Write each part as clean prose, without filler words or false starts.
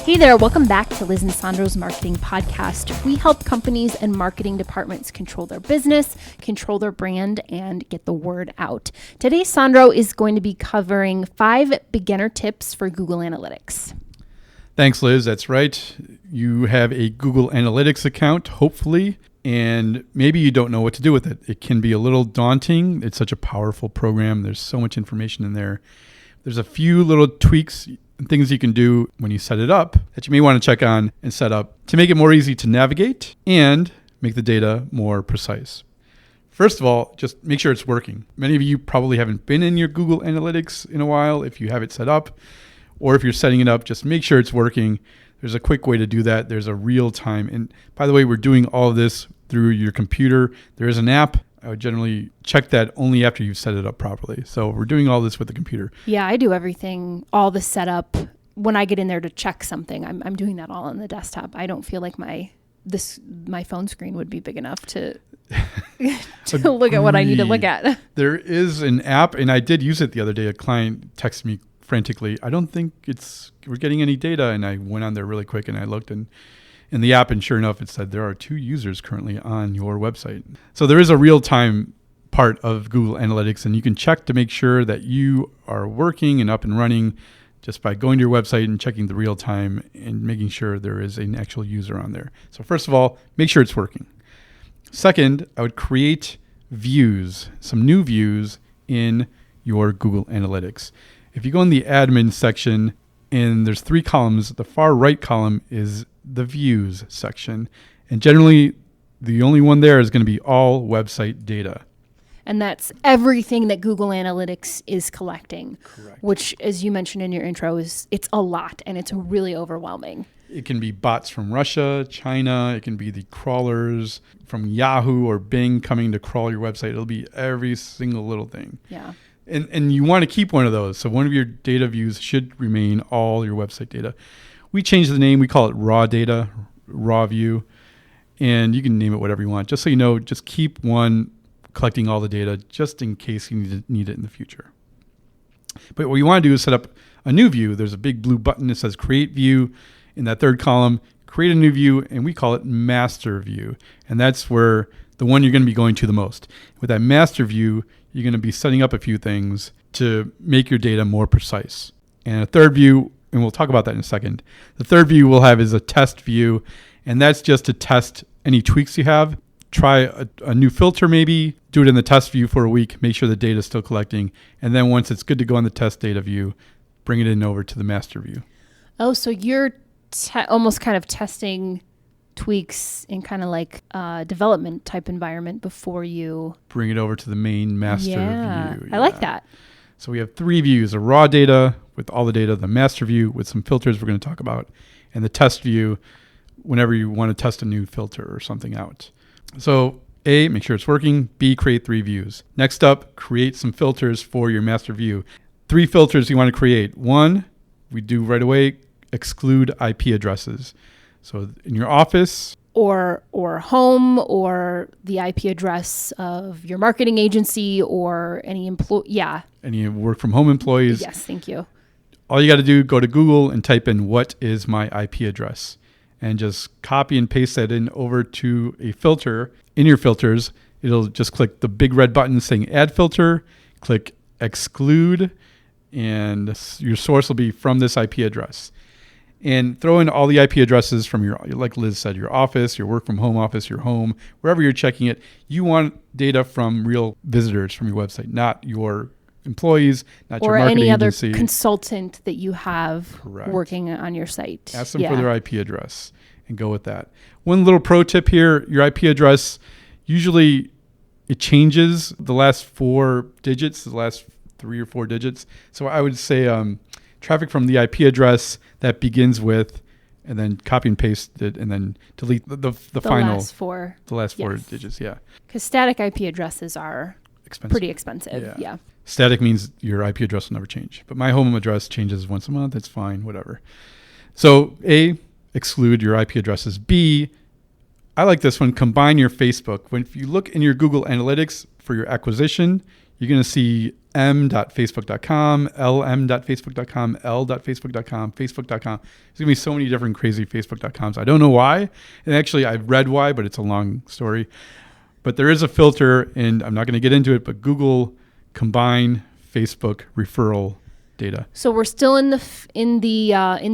Hey there, welcome back to Liz and Sandro's Marketing Podcast. We help companies and marketing departments control their business, control their brand, and get the word out. Today, Sandro is going to be covering 5 beginner tips for Google Analytics. Thanks, Liz. That's right. You have a Google Analytics account, hopefully, and maybe you don't know what to do with it. It can be a little daunting. It's such a powerful program. There's so much information in there. There's a few little tweaks and things you can do when you set it up that you may want to check on and set up to make it more easy to navigate and make the data more precise. First of all, just make sure it's working. Many of you probably haven't been in your Google Analytics in a while if you have it set up, or if you're setting it up, just make sure it's working. There's a quick way to do that. There's a real time. And by the way, we're doing all of this through your computer. There is an app. I would generally check that only after you've set it up properly. So we're doing all this with the computer. Yeah, I do everything, all the setup. When I get in there to check something, I'm doing that all on the desktop. I don't feel like my phone screen would be big enough to look at what I need to look at. There is an app, and I did use it the other day. A client texted me frantically, I don't think we're getting any data. And I went on there really quick and I looked in the app, and sure enough, it said there are 2 users currently on your website. So there is a real-time part of Google Analytics, and you can check to make sure that you are working and up and running just by going to your website and checking the real time and making sure there is an actual user on there. So first of all, make sure it's working. Second, I would create views, some new views in your Google Analytics. If you go in the admin section, and there's 3 columns, the far right column is the views section. And generally, the only one there is going to be all website data. And that's everything that Google Analytics is collecting. Correct. Which, as you mentioned in your intro, it's a lot and it's really overwhelming. It can be bots from Russia, China. It can be the crawlers from Yahoo or Bing coming to crawl your website. It'll be every single little thing. Yeah. And you want to keep one of those. So one of your data views should remain all your website data. We changed the name. We call it raw data, raw view. And you can name it whatever you want. Just so you know, just keep one collecting all the data just in case you need it in the future. But what you want to do is set up a new view. There's a big blue button that says create view. In that 3rd column, create a new view, and we call it master view. And that's where the one you're going to be going to the most. With that master view, you're going to be setting up a few things to make your data more precise. And a 3rd view, and we'll talk about that in a second, the 3rd view we'll have is a test view, and that's just to test any tweaks you have. Try a new filter maybe, do it in the test view for a week, make sure the data is still collecting, and then once it's good to go on the test data view, bring it in over to the master view. Oh, so you're almost kind of testing tweaks in kind of like a development type environment before you bring it over to the main master view. Yeah, I like that. So we have 3 views: a raw data with all the data, the master view with some filters we're going to talk about, and the test view whenever you want to test a new filter or something out. So A, make sure it's working. B, create 3 views. Next up, create some filters for your master view. 3 filters you want to create. 1, we do right away, exclude IP addresses. So in your office or home, or the IP address of your marketing agency or any any work from home employees. Yes, thank you. All you got to do, go to Google and type in what is my IP address, and just copy and paste that in over to a filter. In your filters, it'll just click the big red button saying add filter, click exclude, and your source will be from this IP address. And throw in all the IP addresses from your, like Liz said, your office, your work from home office, your home, wherever you're checking it. You want data from real visitors from your website, not your employees, not your marketing agency. Or any other consultant that you have Correct. Working on your site. Ask them for their IP address and go with that. One little pro tip here, your IP address, usually it changes the last 4 digits, the last 3 or 4 digits. So I would say traffic from the IP address that begins with, and then copy and paste it, and then delete the final last 4. The last 4 yes. digits, yeah. Because static IP addresses are pretty expensive. Yeah. Static means your IP address will never change. But my home address changes once a month. It's fine, whatever. So A, exclude your IP addresses. B, I like this one, combine your Facebook. If you look in your Google Analytics for your acquisition, you're going to see m.facebook.com, lm.facebook.com, l.facebook.com, facebook.com. There's going to be so many different crazy facebook.coms. I don't know why. And actually, I've read why, but it's a long story. But there is a filter, and I'm not going to get into it, but Google combine Facebook referral data. So we're still in the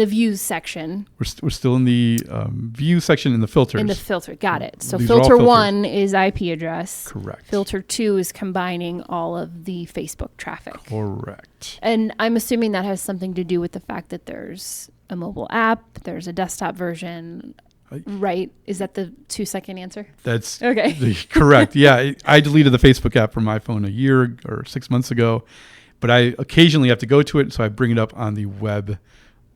views section. We're still in the view section in the filters. In the filter, got it. So These are all filter filters. 1 is IP address. Correct. Filter 2 is combining all of the Facebook traffic. Correct. And I'm assuming that has something to do with the fact that there's a mobile app, there's a desktop version, right? Is that the 2-second answer? That's okay. Correct. Yeah, I deleted the Facebook app from my phone a year or 6 months ago. But I occasionally have to go to it, so I bring it up on the web,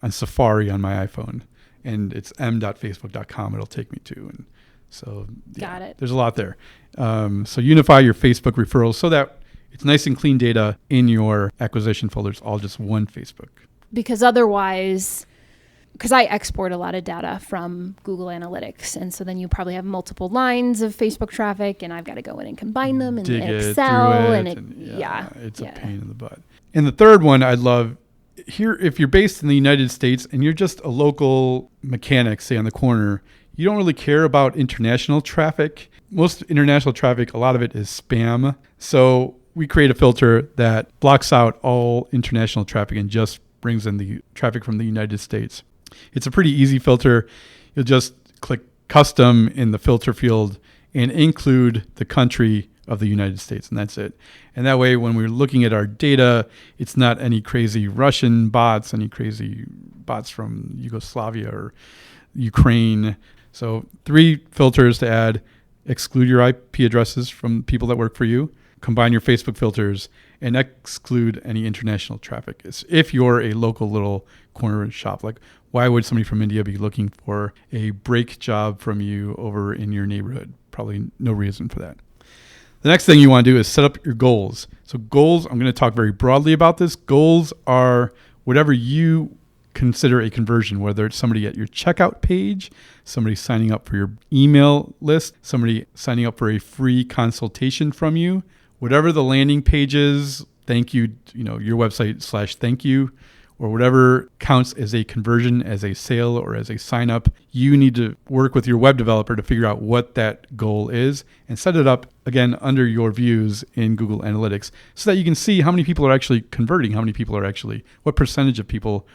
on Safari on my iPhone, and it's m.facebook.com. It'll take me to, and so Got it. There's a lot there. So unify your Facebook referrals so that it's nice and clean data in your acquisition folders, all just one Facebook. Because otherwise, because I export a lot of data from Google Analytics, and so then you probably have multiple lines of Facebook traffic, and I've got to go in and combine them in Excel, it's a pain in the butt. And the third one I love here, if you're based in the United States and you're just a local mechanic, say on the corner, you don't really care about international traffic. Most international traffic, a lot of it is spam. So we create a filter that blocks out all international traffic and just brings in the traffic from the United States. It's a pretty easy filter. You'll just click custom in the filter field and include the country of the United States, and that's it. And that way, when we're looking at our data, it's not any crazy Russian bots, any crazy bots from Yugoslavia or Ukraine. So 3 filters to add: exclude your IP addresses from people that work for you, combine your Facebook filters, and exclude any international traffic. It's if you're a local little corner shop. Like, why would somebody from India be looking for a brake job from you over in your neighborhood? Probably no reason for that. The next thing you want to do is set up your goals. So goals, I'm going to talk very broadly about this. Goals are whatever you consider a conversion, whether it's somebody at your checkout page, somebody signing up for your email list, somebody signing up for a free consultation from you, whatever the landing page is, thank you, your website /thank you, or whatever counts as a conversion, as a sale, or as a sign up. You need to work with your web developer to figure out what that goal is and set it up, again, under your views in Google Analytics so that you can see how many people are actually converting, what percentage of people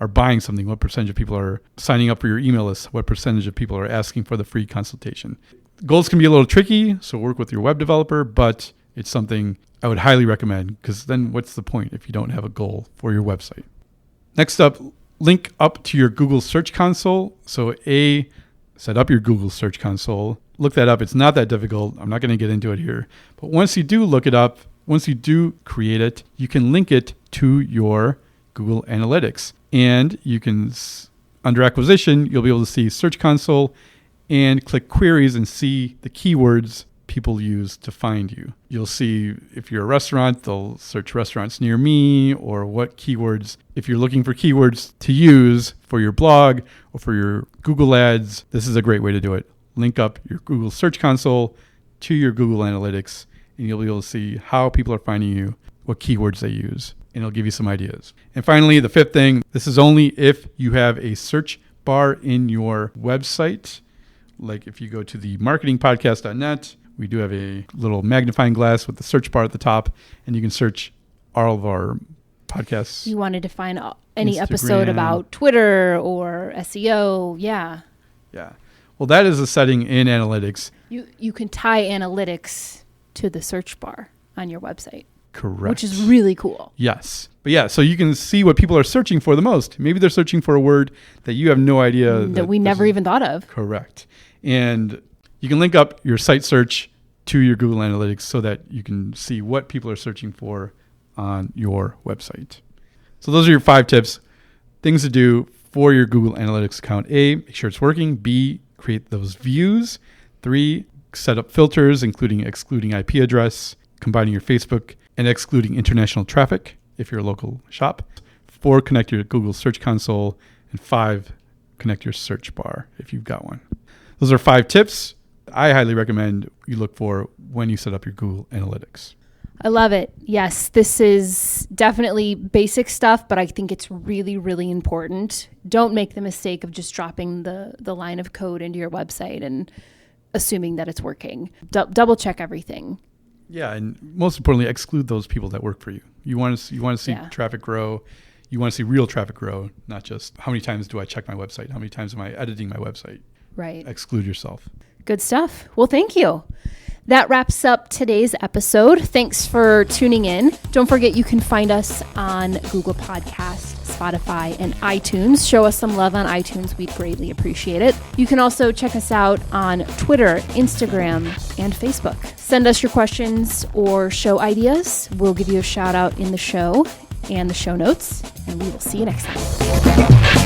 are buying something, what percentage of people are signing up for your email list, what percentage of people are asking for the free consultation. Goals can be a little tricky, so work with your web developer, but it's something I would highly recommend, because then what's the point if you don't have a goal for your website? Next up, link up to your Google Search Console. So set up your Google Search Console. Look that up. It's not that difficult. I'm not going to get into it here. But once you do look it up, once you do create it, you can link it to your Google Analytics. And you can, under acquisition, you'll be able to see Search Console and click queries and see the keywords people use to find you. You'll see if you're a restaurant, they'll search restaurants near me, or what keywords. If you're looking for keywords to use for your blog or for your Google ads, this is a great way to do it. Link up your Google Search Console to your Google Analytics, and you'll be able to see how people are finding you, what keywords they use, and it'll give you some ideas. And finally, the 5th thing, this is only if you have a search bar in your website. Like if you go to the marketingpodcast.net, we do have a little magnifying glass with the search bar at the top, and you can search all of our podcasts. You wanted to find any Instagram. Episode about Twitter or SEO. Yeah. Yeah. Well, that is a setting in Analytics. You can tie Analytics to the search bar on your website. Correct. Which is really cool. Yes. But yeah, so you can see what people are searching for the most. Maybe they're searching for a word that you have no idea. That we never even thought of. Correct. And you can link up your site search to your Google Analytics so that you can see what people are searching for on your website. So those are your 5 tips, things to do for your Google Analytics account. A, make sure it's working. B, create those views. 3, set up filters, including excluding IP address, combining your Facebook, and excluding international traffic if you're a local shop. 4, connect your Google Search Console. And 5, connect your search bar if you've got one. Those are 5 tips I highly recommend you look for when you set up your Google Analytics. I love it. Yes, this is definitely basic stuff, but I think it's really, really important. Don't make the mistake of just dropping the line of code into your website and assuming that it's working. Double check everything. Yeah, and most importantly, exclude those people that work for you. You want to see traffic grow. You want to see real traffic grow, not just how many times do I check my website? How many times am I editing my website? Right. Exclude yourself. Good stuff. Well, thank you. That wraps up today's episode. Thanks for tuning in. Don't forget you can find us on Google Podcasts, Spotify, and iTunes. Show us some love on iTunes. We'd greatly appreciate it. You can also check us out on Twitter, Instagram, and Facebook. Send us your questions or show ideas. We'll give you a shout out in the show and the show notes, and we will see you next time.